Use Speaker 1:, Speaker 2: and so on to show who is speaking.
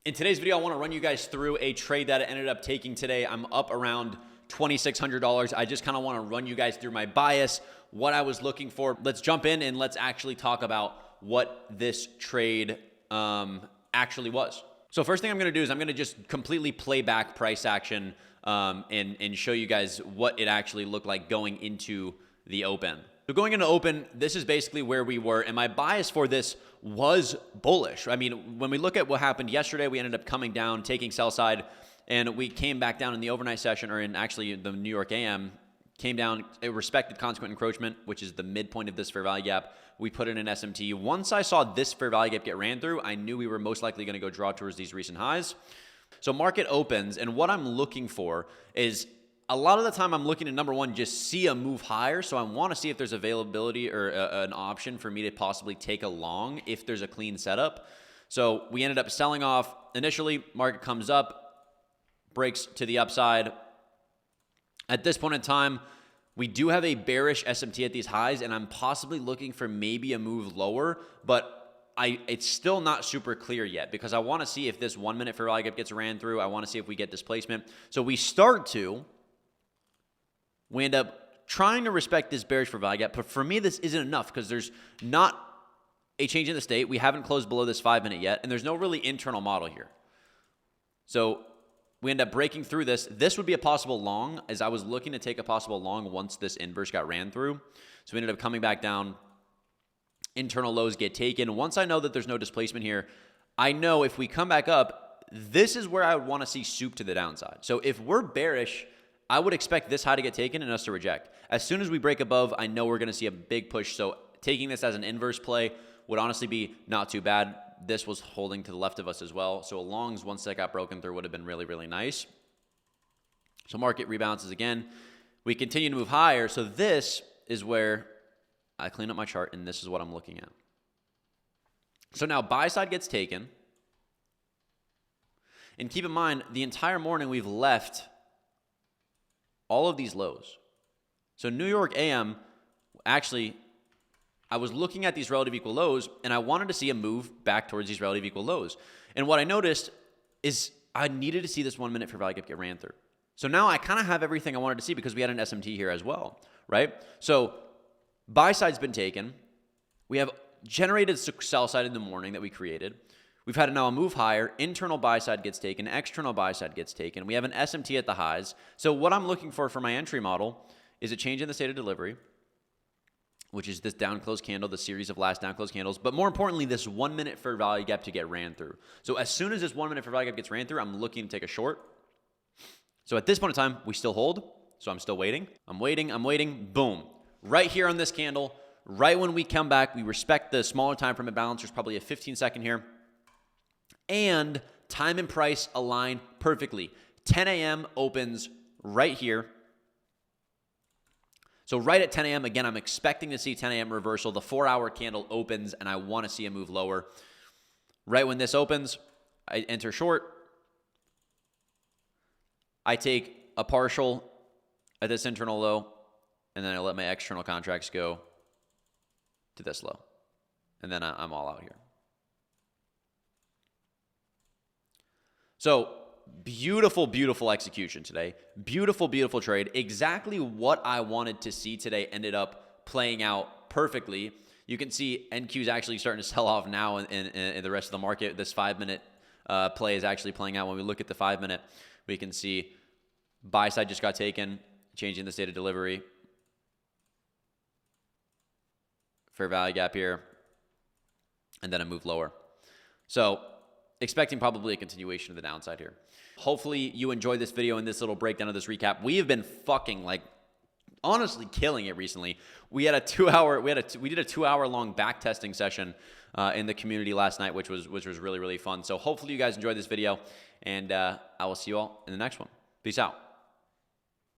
Speaker 1: In today's video, I want to run you guys through a trade that I ended up taking today. I'm up around $2,600. I just kind of want to run you guys through my bias, what I was looking for. Let's jump in and let's actually talk about what this trade actually was. So first thing I'm going to do is I'm going to just completely play back price action and show you guys what it actually looked like going into the open. So going into open, this is basically where we were, and my bias for this was bullish. I mean, when we look at what happened yesterday, we ended up coming down, taking sell side, and we came back down in the overnight session, or in actually the New York AM, came down, it respected consequent encroachment, which is the midpoint of this fair value gap. We put in an SMT. Once I saw this fair value gap get ran through, I knew we were most likely going to go draw towards these recent highs. So market opens, and what I'm looking for is, a lot of the time I'm looking to, number one, just see a move higher. So I want to see if there's availability or an option for me to possibly take a long if there's a clean setup. So we ended up selling off initially. Market comes up, breaks to the upside. At this point in time, we do have a bearish SMT at these highs, and I'm possibly looking for maybe a move lower, but it's still not super clear yet because I want to see if this 1 minute fair value gap gets ran through. I want to see if we get displacement. So we end up trying to respect this bearish fair value gap, but for me, this isn't enough because there's not a change in the state. We haven't closed below this 5 minute yet, and there's no really internal model here. So we end up breaking through this. This would be a possible long, as I was looking to take a possible long once this inverse got ran through. So we ended up coming back down. Internal lows get taken. Once I know that there's no displacement here, I know if we come back up, this is where I would want to see soup to the downside. So if we're bearish, I would expect this high to get taken and us to reject. As soon as we break above, I know we're going to see a big push. So taking this as an inverse play would honestly be not too bad. This was holding to the left of us as well. So longs, once that got broken through, would have been really, really nice. So market rebounds again. We continue to move higher. So this is where I clean up my chart, and this is what I'm looking at. So now buy side gets taken. And keep in mind, the entire morning we've left all of these lows. So New York AM, actually, I was looking at these relative equal lows, and I wanted to see a move back towards these relative equal lows. And what I noticed is I needed to see this 1 minute fair value gap get ran through. So now I kind of have everything I wanted to see because we had an SMT here as well, right? So buy side's been taken. We have generated sell side in the morning that we created. We've had now a move higher. Internal buy side gets taken. External buy side gets taken. We have an SMT at the highs. So what I'm looking for my entry model is a change in the state of delivery, which is this down close candle, the series of last down close candles. But more importantly, this 1 minute fair value gap to get ran through. So as soon as this 1 minute fair value gap gets ran through, I'm looking to take a short. So at this point in time, we still hold. So I'm still waiting. I'm waiting. Boom. Right here on this candle, right when we come back, we respect the smaller time frame imbalance. There's probably a 15-second here. And time and price align perfectly. 10 a.m. opens right here. So right at 10 a.m., again, I'm expecting to see 10 a.m. reversal. The 4-hour candle opens, and I want to see a move lower. Right when this opens, I enter short. I take a partial at this internal low, and then I let my external contracts go to this low. And then I'm all out here. So beautiful, beautiful execution today. Beautiful, beautiful trade. Exactly what I wanted to see today ended up playing out perfectly. You can see NQ is actually starting to sell off now in the rest of the market. This 5 minute play is actually playing out. When we look at the 5 minute, we can see buy side just got taken, changing the state of delivery. Fair value gap here, and then a move lower. So expecting probably a continuation of the downside here. Hopefully you enjoyed this video and this little breakdown of this recap. We have been fucking honestly killing it recently. We had a 2-hour, we did a 2-hour long back testing session in the community last night, which was really, really fun. So hopefully you guys enjoyed this video, and I will see you all in the next one. Peace out.